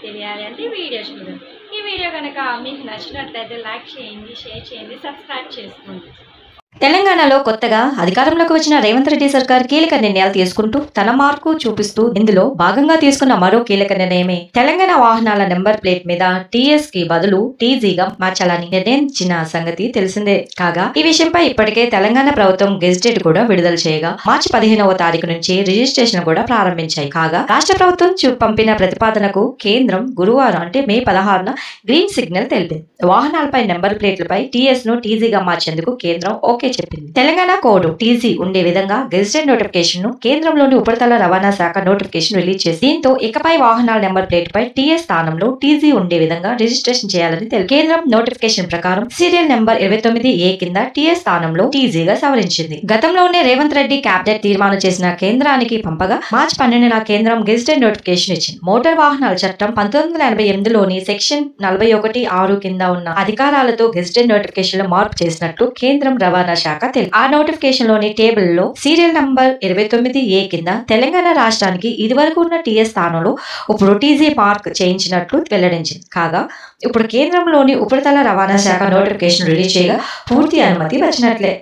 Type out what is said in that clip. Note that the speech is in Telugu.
తెలియాలి అంటే వీడియో చూడండి. ఈ వీడియో కనుక మీకు నచ్చినట్లయితే లైక్ చేయండి, షేర్ చేయండి, సబ్స్క్రైబ్ చేసుకోండి. తెలంగాణలో కొత్తగా అధికారంలోకి వచ్చిన రేవంత్ రెడ్డి సర్కార్ కీలక నిర్ణయాలు తీసుకుంటూ తన మార్కు చూపిస్తూ ఇందులో భాగంగా తీసుకున్న మరో కీలక నిర్ణయమే తెలంగాణ వాహనాల నెంబర్ ప్లేట్ మీద టీఎస్ కి బదులు టీజీగా మార్చాలని నిర్ణయించిన సంగతి తెలిసిందే. కాగా ఈ విషయంపై ఇప్పటికే తెలంగాణ ప్రభుత్వం గెజిటెడ్ కూడా విడుదల చేయగా మార్చి 15వ తారీఖు నుంచి రిజిస్ట్రేషన్ కూడా ప్రారంభించాయి. కాగా రాష్ట్ర ప్రభుత్వం పంపిన ప్రతిపాదనకు కేంద్రం గురువారం అంటే మే 16న గ్రీన్ సిగ్నల్ తెలిపింది. వాహనాలపై నెంబర్ ప్లేట్లపై టీఎస్ ను టీజీగా మార్చేందుకు కేంద్రం ఓకే చెప్పింది. తెలంగాణ కోడ్ టీజీ ఉండే విధంగా గెజిటెడ్ నోటిఫికేషన్ ను కేంద్రంలోని ఉపరితల రవాణా శాఖ నోటిఫికేషన్ రిలీజ్ చేసి దీంతో ఇకపై వాహనాల నెంబర్ ప్లేట్ పై టీఎస్ స్థానంలో టీజీ ఉండే విధంగా రిజిస్ట్రేషన్ చేయాలని తెలిపింది. కేంద్రం నోటిఫికేషన్ ప్రకారం సీరియల్ నెంబర్ 29A కింద టీఎస్ స్థానంలో టీజీగా సవరించింది. గతంలోనే రేవంత్ రెడ్డి కేబినెట్ తీర్మానం చేసిన కేంద్రానికి పంపగా మార్చి 12న కేంద్రం గెజిటెడ్ నోటిఫికేషన్ ఇచ్చింది. మోటార్ వాహనాల చట్టం 1988లోని సెక్షన్ 41(6) కింద ఉన్న అధికారాలతో గెజిటెడ్ నోటిఫికేషన్ లో మార్పు చేసినట్టు కేంద్రం రవాణా శాఖ తెలిపింది. ఆ నోటిఫికేషన్ లోని టేబుల్ లో సీరియల్ నంబర్ 29A కింద తెలంగాణ రాష్ట్రానికి ఇదివరకు ఉన్న టీఎస్ స్థానంలో ఇప్పుడు టీజీ మార్క్ చేయించినట్లు వెల్లడించింది. కాగా ఇప్పుడు కేంద్రంలోని ఉపరితల రవాణా శాఖ నోటిఫికేషన్ రిలీజ్ చేయగా పూర్తి అనుమతి వచ్చినట్లే.